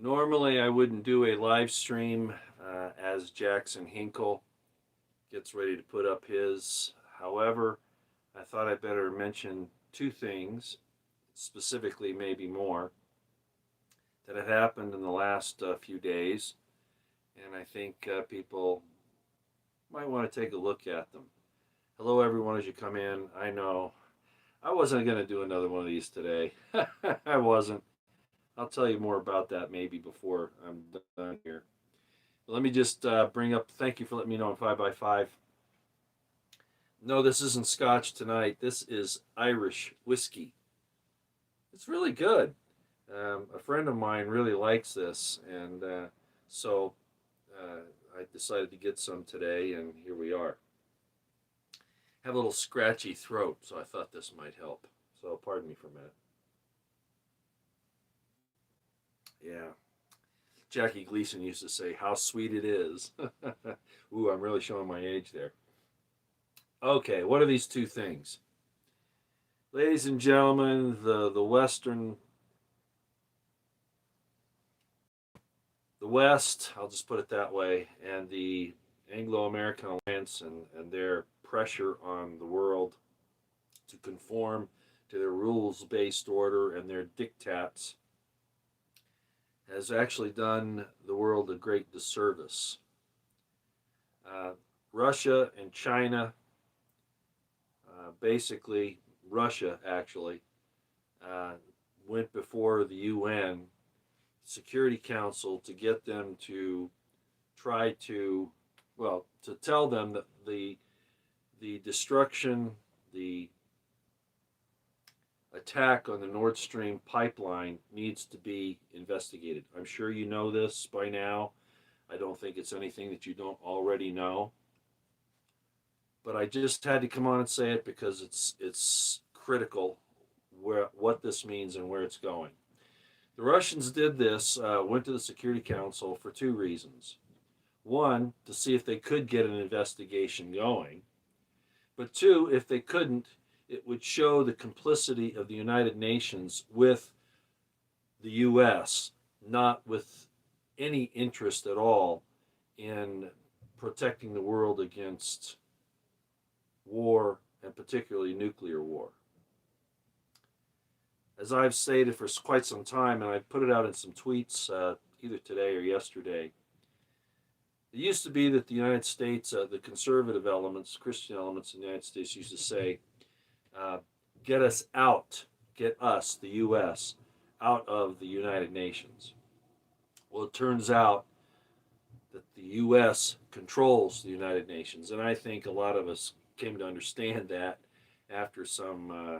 Normally, I wouldn't do a live stream as Jackson Hinkle gets ready to put up his. However, I thought I better mention two things, specifically, maybe more, that have happened in the last few days, and I think people might want to take a look at them. Hello, everyone, as you come in. I know I wasn't going to do another one of these today. I wasn't. I'll tell you more about that maybe before I'm done here. Let me just bring up, thank you for letting me know on 5x5. No, this isn't scotch tonight. This is Irish whiskey. It's really good. A friend of mine really likes this, and so I decided to get some today, and here we are. Have a little scratchy throat, so I thought this might help. So pardon me for a minute. Yeah. Jackie Gleason used to say, "How sweet it is." Ooh, I'm really showing my age there. Okay, what are these two things? Ladies and gentlemen, the West, I'll just put it that way, and the Anglo-American alliance and their pressure on the world to conform to their rules-based order and their diktats has actually done the world a great disservice. Uh, Russia and China, basically Russia actually, uh, went before the UN Security Council to get them to try to, well, to tell them that the destruction, the attack on the Nord Stream pipeline needs to be investigated. I'm sure you know this by now. I don't think it's anything that you don't already know. But I just had to come on and say it because it's critical where what this means and where it's going. The Russians did this, went to the Security Council for two reasons. One, to see if they could get an investigation going, but two, if they couldn't, it would show the complicity of the United Nations with the U.S., not with any interest at all in protecting the world against war, and particularly nuclear war. As I've stated for quite some time, and I put it out in some tweets either today or yesterday, it used to be that the United States, the conservative elements, Christian elements in the United States used to say, uh, get us out, get us, the U.S., out of the United Nations. Well, it turns out that the U.S. controls the United Nations, and I think a lot of us came to understand that after some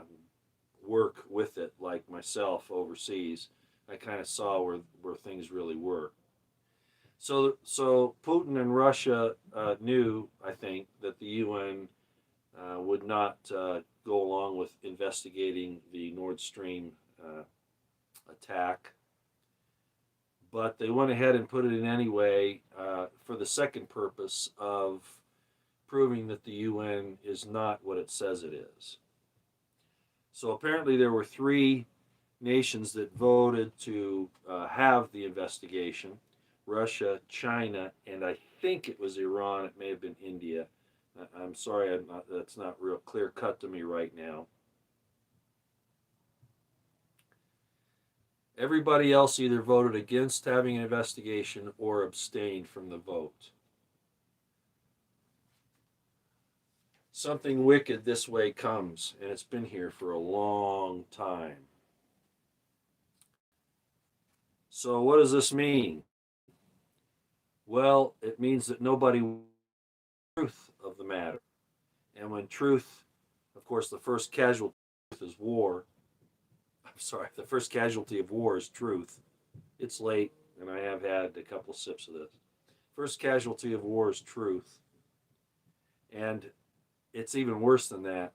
work with it, like myself overseas. I kind of saw where things really were. So Putin and Russia knew, I think, that the UN would not go along with investigating the Nord Stream attack, but they went ahead and put it in anyway for the second purpose of proving that the UN is not what it says it is. So apparently, there were three nations that voted to have the investigation: Russia, China, and I think it was Iran. It may have been India. I'm sorry, that's not real clear cut to me right now. Everybody else either voted against having an investigation or abstained from the vote. Something wicked this way comes, and it's been here for a long time. So, what does this mean? Well, it means that nobody knows the truth of the matter. And when truth, of course, the first casualty is war. I'm sorry, the first casualty of war is truth. It's late, and I have had a couple sips of this. First casualty of war is truth. And it's even worse than that.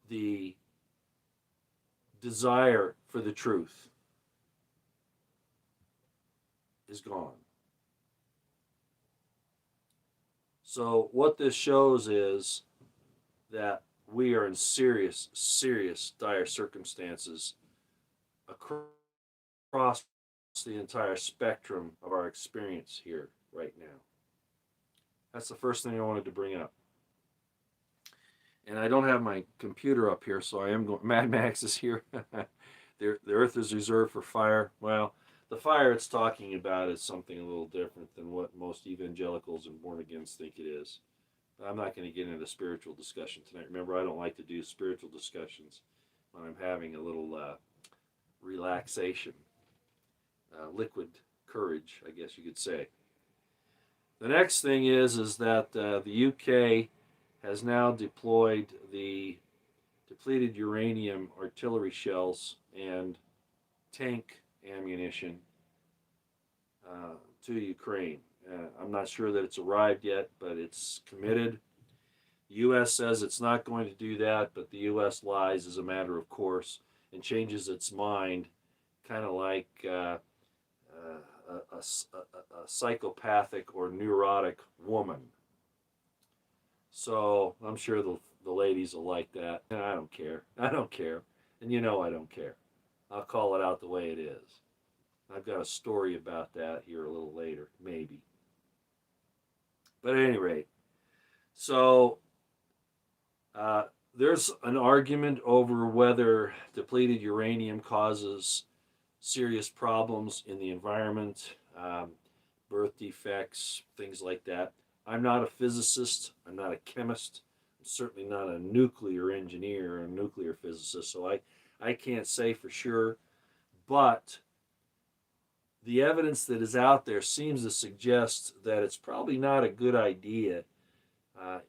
The desire for the truth is gone. So, what this shows is that we are in serious, serious, dire circumstances across the entire spectrum of our experience here right now. That's the first thing I wanted to bring up. And I don't have my computer up here, so I am going. Mad Max is here. The earth is reserved for fire. Well, the fire it's talking about is something a little different than what most evangelicals and born agains think it is. I'm not going to get into spiritual discussion tonight. Remember, I don't like to do spiritual discussions when I'm having a little relaxation, liquid courage, I guess you could say. The next thing is that the UK has now deployed the depleted uranium artillery shells and tank ammunition to Ukraine. I'm not sure that it's arrived yet, but it's committed. The U.S. says it's not going to do that, but the U.S. lies as a matter of course and changes its mind, kind of like a psychopathic or neurotic woman. So I'm sure the ladies will like that. And I don't care. I don't care. And you know I don't care. I'll call it out the way it is. I've got a story about that here a little later, maybe. But at any rate, so there's an argument over whether depleted uranium causes serious problems in the environment, birth defects, things like that. I'm not a physicist. I'm not a chemist. I'm certainly not a nuclear engineer or a nuclear physicist, so I can't say for sure. But the evidence that is out there seems to suggest that it's probably not a good idea,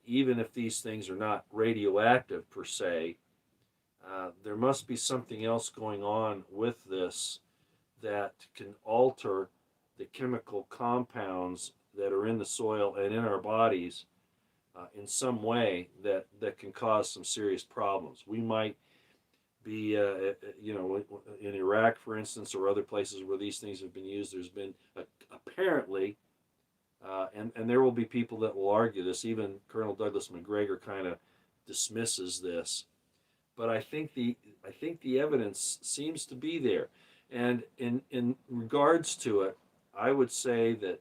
even if these things are not radioactive per se. There must be something else going on with this that can alter the chemical compounds that are in the soil and in our bodies in some way that can cause some serious problems. We might be, in Iraq, for instance, or other places where these things have been used. There's been apparently, and there will be people that will argue this. Even Colonel Douglas McGregor kind of dismisses this, but I think the evidence seems to be there. And in regards to it, I would say that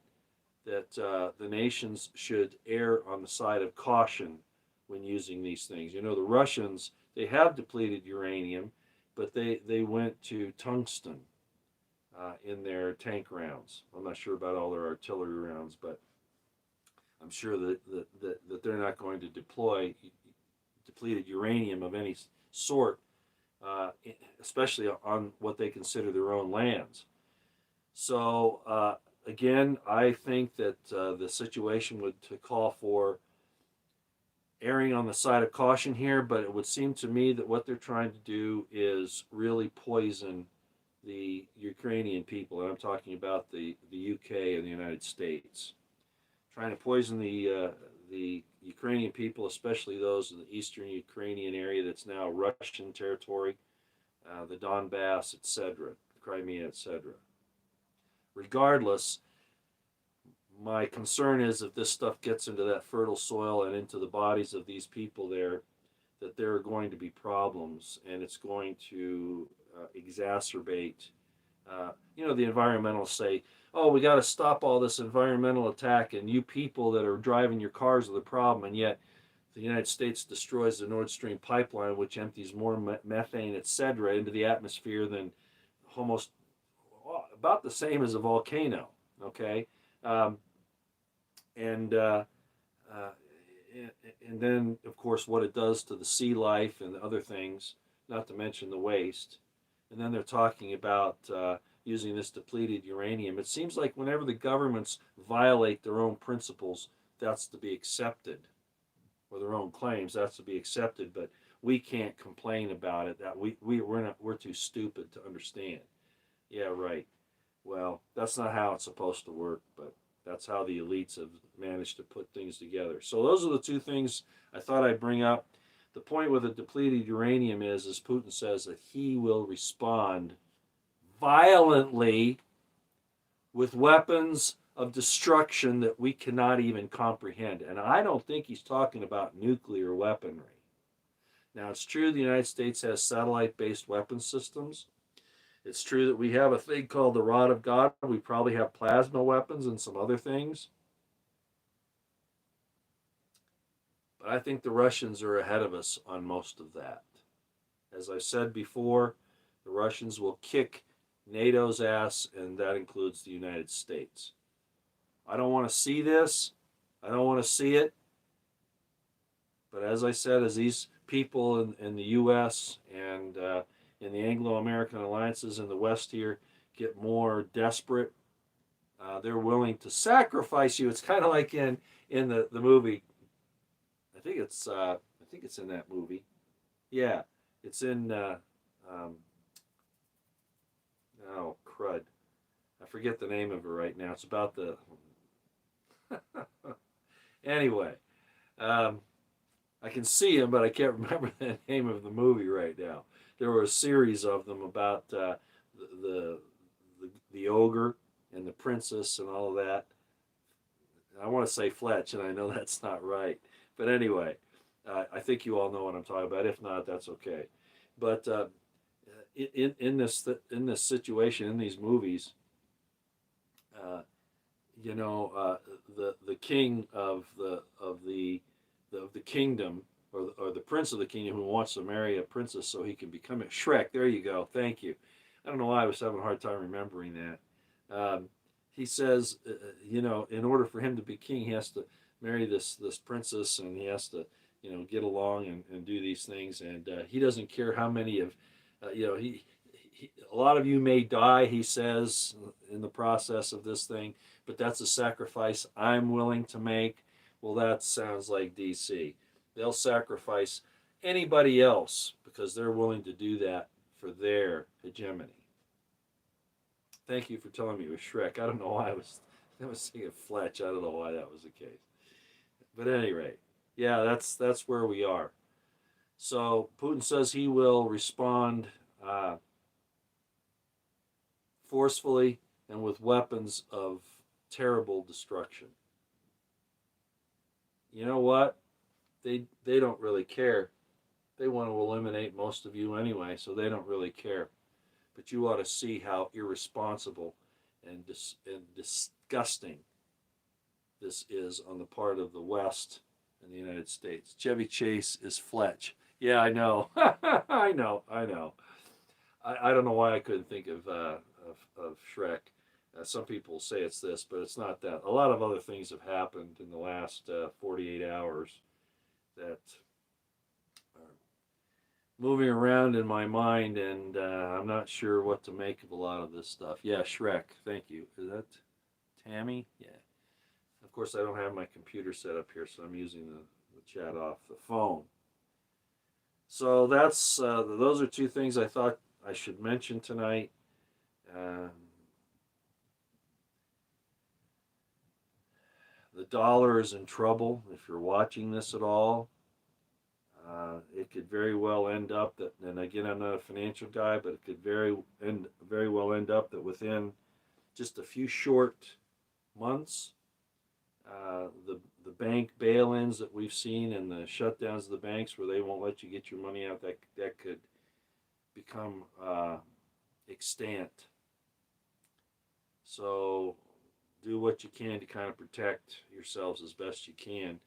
the nations should err on the side of caution when using these things. You know, the Russians, they have depleted uranium, but they went to tungsten in their tank rounds. I'm not sure about all their artillery rounds, but I'm sure that they're not going to deploy depleted uranium of any sort, especially on what they consider their own lands. So again, I think that the situation would call for erring on the side of caution here, but it would seem to me that what they're trying to do is really poison the Ukrainian people, and I'm talking about the UK and the United States, trying to poison the Ukrainian people, especially those in the eastern Ukrainian area that's now Russian territory, the Donbass, etc., Crimea, etc. Regardless, my concern is if this stuff gets into that fertile soil and into the bodies of these people there, that there are going to be problems, and it's going to exacerbate. The environmentalists say, "Oh, we got to stop all this environmental attack, and you people that are driving your cars are the problem." And yet, the United States destroys the Nord Stream pipeline, which empties more methane, etc., into the atmosphere than almost about the same as a volcano. Okay. And then, of course, what it does to the sea life and other things, not to mention the waste. And then they're talking about using this depleted uranium. It seems like whenever the governments violate their own principles, that's to be accepted, or their own claims, that's to be accepted. But we can't complain about it. That we're too stupid to understand. Yeah, right. Well, that's not how it's supposed to work, but that's how the elites have managed to put things together. So those are the two things I thought I'd bring up. The point with the depleted uranium is, as Putin says, that he will respond violently with weapons of destruction that we cannot even comprehend. And I don't think he's talking about nuclear weaponry. Now, it's true the United States has satellite-based weapon systems, It's true that we have a thing called the rod of God. We probably have plasma weapons and some other things. But I think the Russians are ahead of us on most of that. As I said before, the Russians will kick NATO's ass, and that includes the United States. I don't want to see this. I don't want to see it. But as I said, as these people in the U.S. and in the Anglo-American alliances in the West here get more desperate, they're willing to sacrifice you. It's kind of like in the movie. I think it's in that movie. Yeah, it's in. Oh crud! I forget the name of it right now. It's about the. Anyway, um, I can see him, but I can't remember the name of the movie right now. There were a series of them about the, the ogre and the princess and all of that. I want to say Fletch, and I know that's not right. But anyway, I think you all know what I'm talking about. If not, that's okay. But in this situation in these movies, uh, you know, the king of the kingdom, or the prince of the kingdom, who wants to marry a princess so he can become a Shrek. There you go. Thank you. I don't know why I was having a hard time remembering that. He says, in order for him to be king, he has to marry this princess, and he has to, get along and do these things. And he doesn't care how many of, a lot of you may die, he says, in the process of this thing, but that's a sacrifice I'm willing to make. Well, that sounds like DC. They'll sacrifice anybody else because they're willing to do that for their hegemony. Thank you for telling me it was Shrek. I don't know why I was thinking Fletch. I don't know why that was the case. But at any rate, yeah, that's where we are. So Putin says he will respond forcefully and with weapons of terrible destruction. You know what? They don't really care. They want to eliminate most of you anyway, so they don't really care. But you ought to see how irresponsible and disgusting this is on the part of the West and the United States. Chevy Chase is Fletch. Yeah, I know. I know. I don't know why I couldn't think of Shrek. Some people say it's this, but it's not that. A lot of other things have happened in the last 48 hours that are moving around in my mind, and I'm not sure what to make of a lot of this stuff. Yeah, Shrek. Thank you. Is that Tammy? Yeah. Of course, I don't have my computer set up here, so I'm using the chat off the phone. So that's those are two things I thought I should mention tonight. The dollar is in trouble. If you're watching this at all, it could very well end up that. And again, I'm not a financial guy, but it could very well end up that within just a few short months, the bank bail-ins that we've seen and the shutdowns of the banks where they won't let you get your money out, that could become extant. So do what you can to kind of protect yourselves as best you can.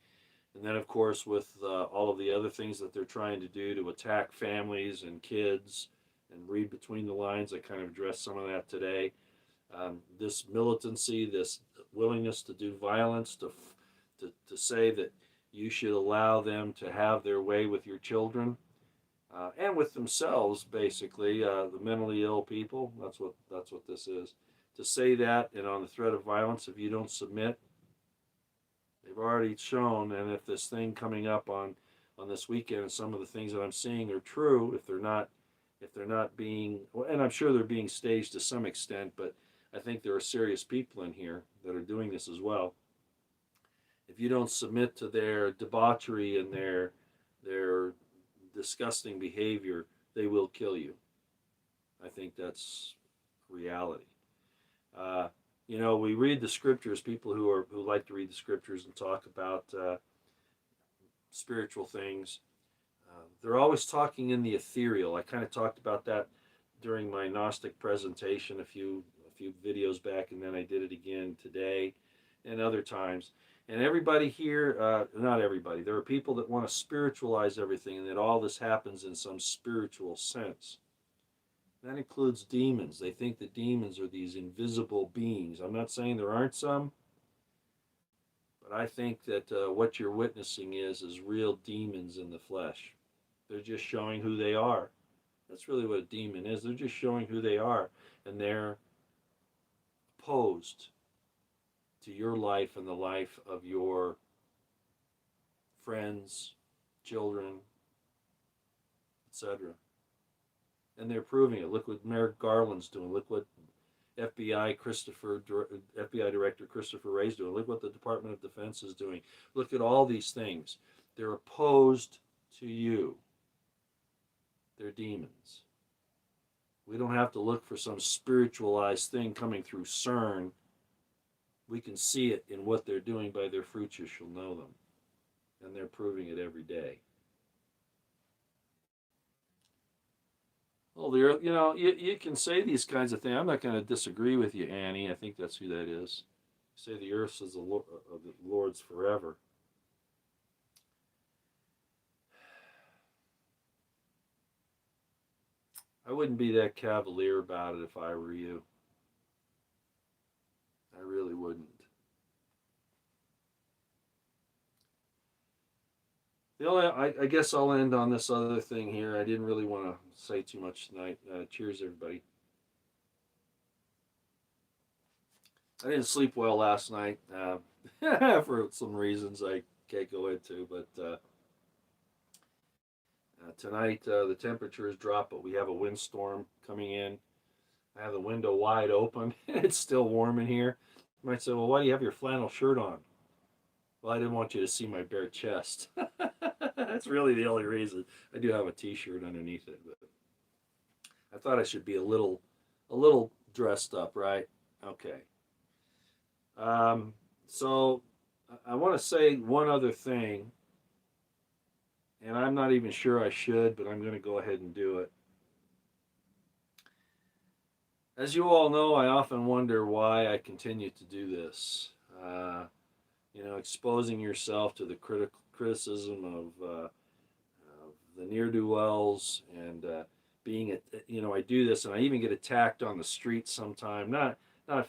And then, of course, with all of the other things that they're trying to do to attack families and kids and read between the lines, I kind of addressed some of that today. This militancy, this willingness to do violence, to say that you should allow them to have their way with your children and with themselves, basically, the mentally ill people. That's what this is. To say that, and on the threat of violence, if you don't submit, they've already shown. And if this thing coming up on this weekend, and some of the things that I'm seeing are true, if they're not being, well, and I'm sure they're being staged to some extent, but I think there are serious people in here that are doing this as well. If you don't submit to their debauchery and their disgusting behavior, they will kill you. I think that's reality. We read the scriptures. People who like to read the scriptures and talk about spiritual things, they're always talking in the ethereal. I kind of talked about that during my Gnostic presentation a few videos back, and then I did it again today and other times. And everybody here, not everybody, there are people that want to spiritualize everything and that all this happens in some spiritual sense. That includes demons. They think that demons are these invisible beings. I'm not saying there aren't some, but I think that what you're witnessing is real demons in the flesh. They're just showing who they are. That's really what a demon is. They're just showing who they are, and they're opposed to your life and the life of your friends, children, etc. And they're proving it. Look what Merrick Garland's doing. Look what FBI Director Christopher Wray's doing. Look what the Department of Defense is doing. Look at all these things. They're opposed to you. They're demons. We don't have to look for some spiritualized thing coming through CERN. We can see it in what they're doing. By their fruits you shall know them. And they're proving it every day. Well, you can say these kinds of things. I'm not going to disagree with you, Annie. I think that's who that is. You say the earth is the Lord's forever. I wouldn't be that cavalier about it if I were you. I really wouldn't. I guess I'll end on this other thing here. I didn't really want to say too much tonight. Cheers, everybody. I didn't sleep well last night for some reasons I can't go into, but tonight the temperatures drop, but we have a windstorm coming in. I have the window wide open. It's still warm in here. You might say, well, why do you have your flannel shirt on? Well, I didn't want you to see my bare chest. That's really the only reason. I do have a t-shirt underneath it, but I thought I should be a little dressed up, right? Okay. So I want to say one other thing, and I'm not even sure I should, but I'm going to go ahead and do it. As you all know, I often wonder why I continue to do this. Exposing yourself to the criticism of the ne'er-do-wells, and I do this, and I even get attacked on the street sometime. Not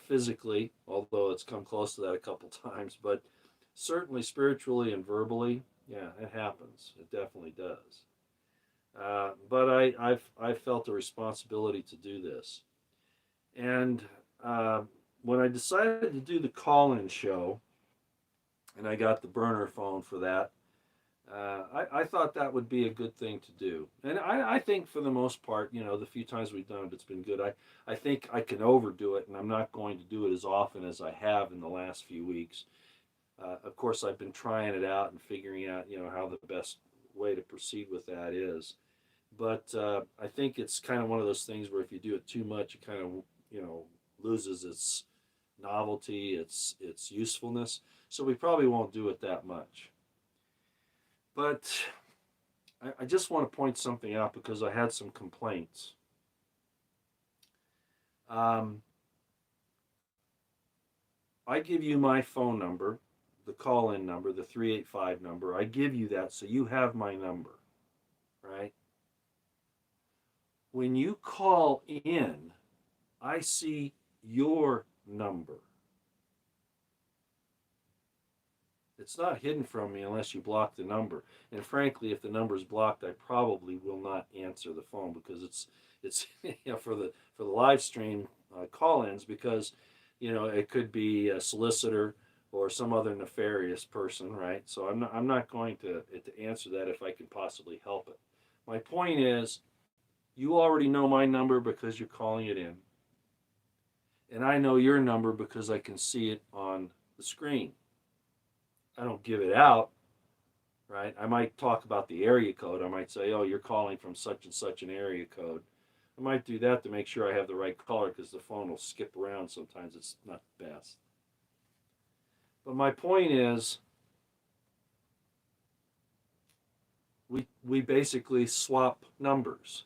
physically, although it's come close to that a couple times, but certainly spiritually and verbally. Yeah, it happens. It definitely does. But I've felt a responsibility to do this. And when I decided to do the call-in show, and I got the burner phone for that, I thought that would be a good thing to do. And I think for the most part, the few times we've done it, it's been good. I think I can overdo it, and I'm not going to do it as often as I have in the last few weeks. Of course, I've been trying it out and figuring out, how the best way to proceed with that is. But I think it's kind of one of those things where if you do it too much, it kind of, loses its novelty, its usefulness. So we probably won't do it that much. But I just want to point something out because I had some complaints. I give you my phone number, the call-in number, the 385 number. I give you that so you have my number, right? When you call in, I see your number. It's not hidden from me unless you block the number. And frankly, if the number is blocked, I probably will not answer the phone because it's for the live stream call-ins, because it could be a solicitor or some other nefarious person, right? So I'm not going to answer that if I can possibly help it. My point is, you already know my number because you're calling it in. And I know your number because I can see it on the screen. I don't give it out, right? I might talk about the area code. I might say, oh, you're calling from such and such an area code. I might do that to make sure I have the right caller because the phone will skip around sometimes. It's not the best. But my point is, we basically swap numbers.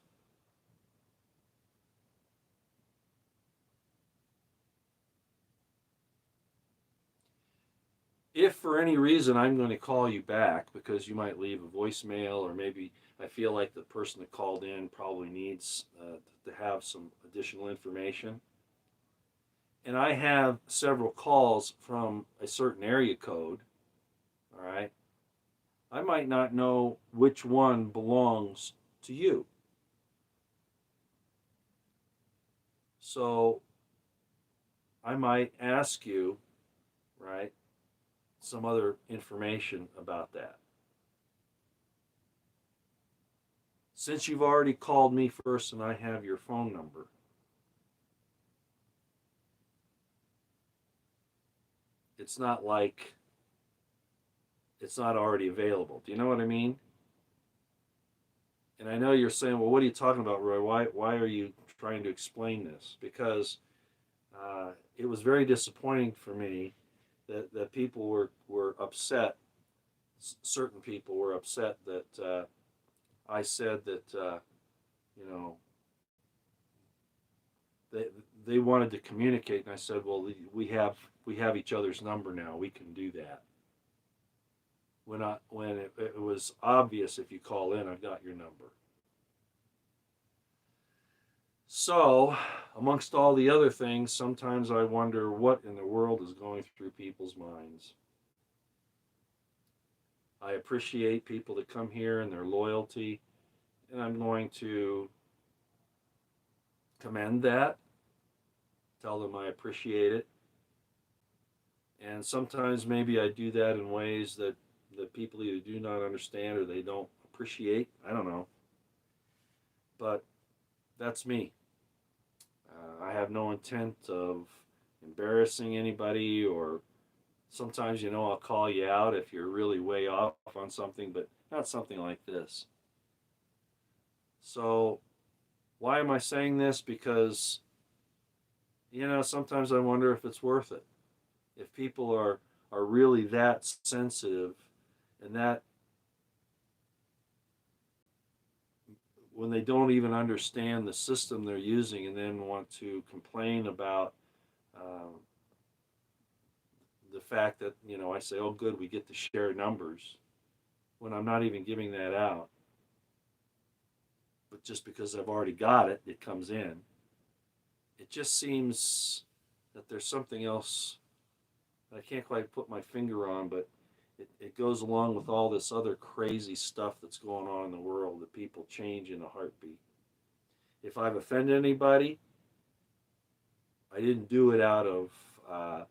If for any reason I'm going to call you back because you might leave a voicemail, or maybe I feel like the person that called in probably needs to have some additional information, and I have several calls from a certain area code, all right, I might not know which one belongs to you. So I might ask you, right, some other information about that. Since you've already called me first and I have your phone number, it's not like it's not already available. Do you know what I mean? And I know you're saying, well, what are you talking about, Roy? Why are you trying to explain this? Because it was very disappointing for me that people were upset. Certain people were upset that I said that, you know, they they wanted to communicate, and I said, well, we have each other's number now. We can do that. When it was obvious, if you call in, I've got your number. So, amongst all the other things, sometimes I wonder what in the world is going through people's minds. I appreciate people that come here and their loyalty, and I'm going to commend that, tell them I appreciate it. And sometimes maybe I do that in ways that people either do not understand or they don't appreciate. I don't know. But that's me. I have no intent of embarrassing anybody, or sometimes, I'll call you out if you're really way off on something, but not something like this. So, why am I saying this? Because, sometimes I wonder if it's worth it. If people are really that sensitive, and that when they don't even understand the system they're using and then want to complain about um, the fact that, I say, oh, good, we get to share numbers when I'm not even giving that out. But just because I've already got it, it comes in. It just seems that there's something else I can't quite put my finger on, but it goes along with all this other crazy stuff that's going on in the world that people change in a heartbeat. If I've offended anybody, I didn't do it out of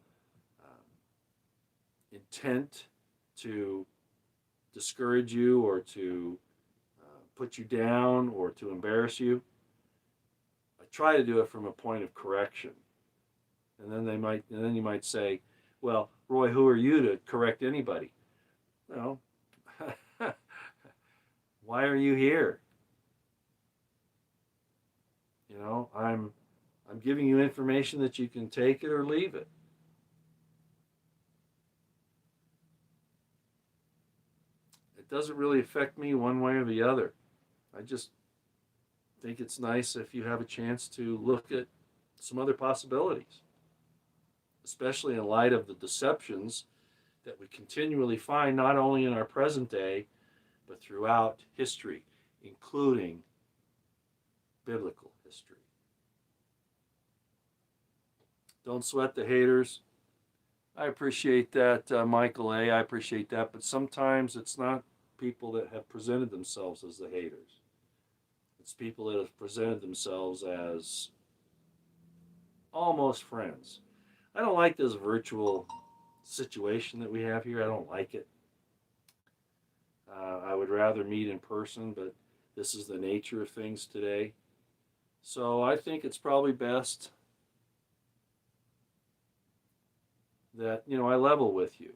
intent to discourage you or to put you down or to embarrass you. I try to do it from a point of correction. And then you might say, well, Roy, who are you to correct anybody? Well, why are you here? I'm giving you information that you can take it or leave it. It doesn't really affect me one way or the other. I just think it's nice if you have a chance to look at some other possibilities, especially in light of the deceptions that we continually find not only in our present day, but throughout history, including biblical history. Don't sweat the haters. I appreciate that, Michael A. I appreciate that, but sometimes it's not people that have presented themselves as the haters. It's people that have presented themselves as almost friends. I don't like this virtual situation that we have here. I don't like it. I would rather meet in person, but this is the nature of things today. So I think it's probably best that, I level with you.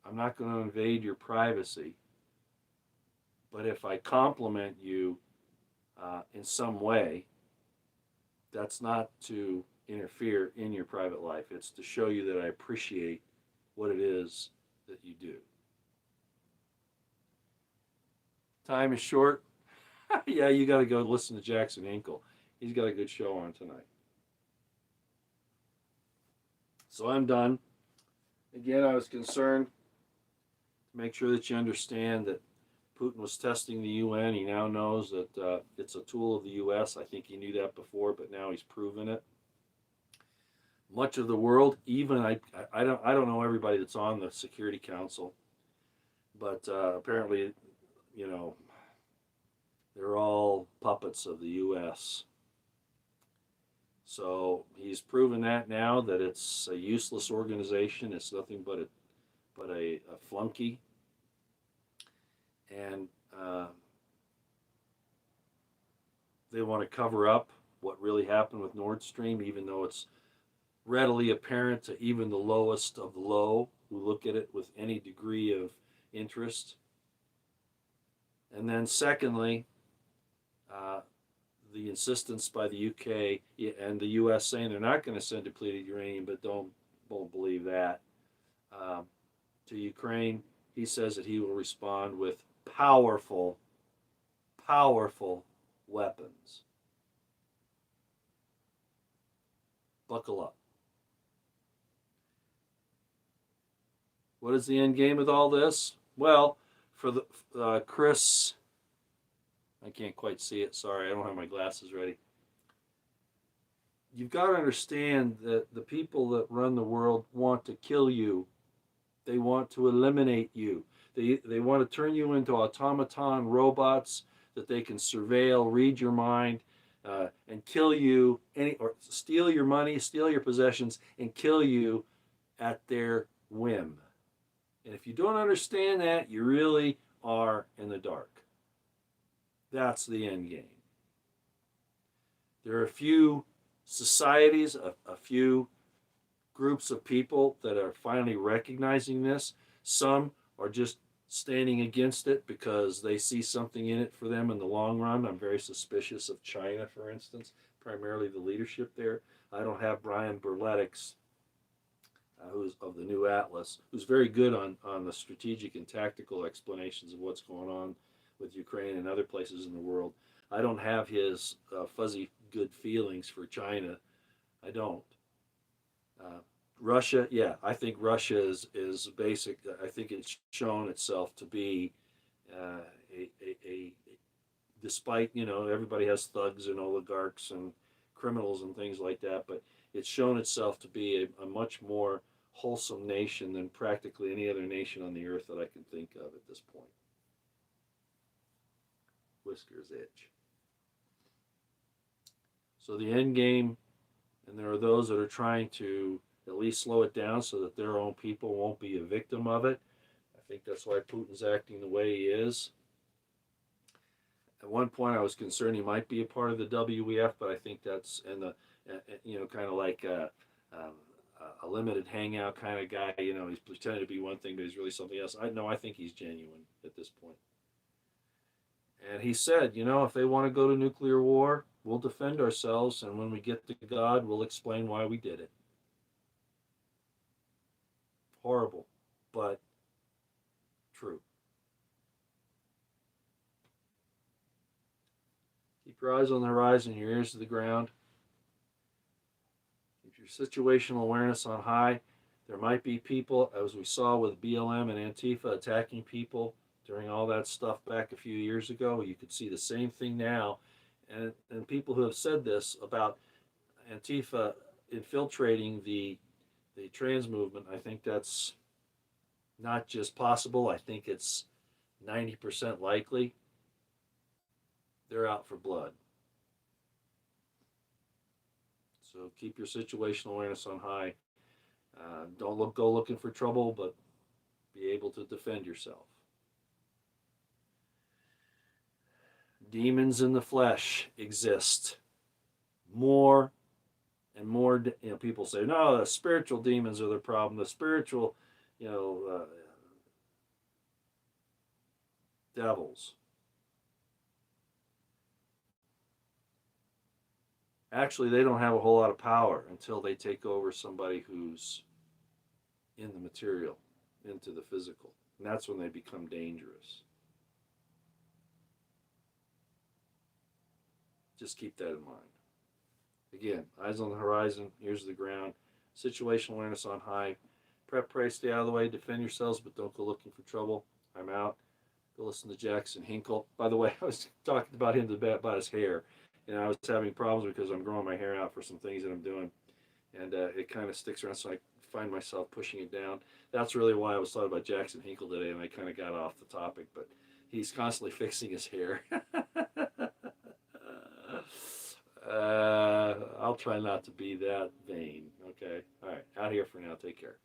I'm not going to invade your privacy, but if I compliment you in some way, that's not to interfere in your private life. It's to show you that I appreciate what it is that you do. Time is short. Yeah, you got to go listen to Jackson Hinkle. He's got a good show on tonight. So I'm done. Again, I was concerned to make sure that you understand that Putin was testing the UN. He now knows that it's a tool of the U.S. I think he knew that before, but now he's proven it. Much of the world, even I don't know everybody that's on the Security Council, but apparently, you know, they're all puppets of the U.S. So he's proven that now that it's a useless organization. It's nothing but a flunky, and they want to cover up what really happened with Nord Stream, even though it's readily apparent to even the lowest of the low who look at it with any degree of interest. And then secondly, the insistence by the UK and the US saying they're not going to send depleted uranium, but won't believe that, to Ukraine. He says that he will respond with powerful weapons. Buckle up. What is the end game with all this? Well, for the Chris, I can't quite see it. Sorry, I don't have my glasses ready. You've got to understand that the people that run the world want to kill you. They want to eliminate you. They want to turn you into automaton robots that they can surveil, read your mind, and kill you, or steal your money, steal your possessions, and kill you at their whim. And if you don't understand that, you really are in the dark. That's the end game. There are a few societies, a few groups of people that are finally recognizing this. Some are just standing against it because they see something in it for them in the long run. I'm very suspicious of China, for instance, primarily the leadership there. I don't have Brian Berletix, who's of the New Atlas, who's very good on the strategic and tactical explanations of what's going on with Ukraine and other places in the world. I don't have his fuzzy good feelings for China. I don't. Russia, yeah, I think Russia is basic. I think it's shown itself to be a despite, everybody has thugs and oligarchs and criminals and things like that, but it's shown itself to be a much more wholesome nation than practically any other nation on the earth that I can think of at this point. Whiskers itch. So the end game, and there are those that are trying to at least slow it down so that their own people won't be a victim of it. I think that's why Putin's acting the way he is. At one point, I was concerned he might be a part of the WEF, but I think that's kind of like a limited hangout kind of guy. He's pretending to be one thing, but he's really something else. I think he's genuine at this point. And he said, if they want to go to nuclear war, we'll defend ourselves, and when we get to God, we'll explain why we did it. Horrible, but true. Keep your eyes on the horizon, your ears to the ground. Keep your situational awareness on high. There might be people, as we saw with BLM and Antifa, attacking people during all that stuff back a few years ago. You could see the same thing now. And people who have said this about Antifa infiltrating the trans movement, I think that's not just possible. I think it's 90% likely. They're out for blood. So keep your situational awareness on high. Don't go looking for trouble, but be able to defend yourself. Demons in the flesh exist. More and more, people say, no, the spiritual demons are the problem. The spiritual, devils. Actually, they don't have a whole lot of power until they take over somebody who's in the material, into the physical. And that's when they become dangerous. Just keep that in mind. Again, eyes on the horizon, ears to the ground, situational awareness on high. Prep, pray, stay out of the way, defend yourselves, but don't go looking for trouble. I'm out. Go listen to Jackson Hinkle. By the way, I was talking about him about his hair, and I was having problems because I'm growing my hair out for some things that I'm doing, and it kind of sticks around, so I find myself pushing it down. That's really why I was talking about Jackson Hinkle today, and I kind of got off the topic, but he's constantly fixing his hair. I'll try not to be that vain. Okay. All right. Out here for now. Take care.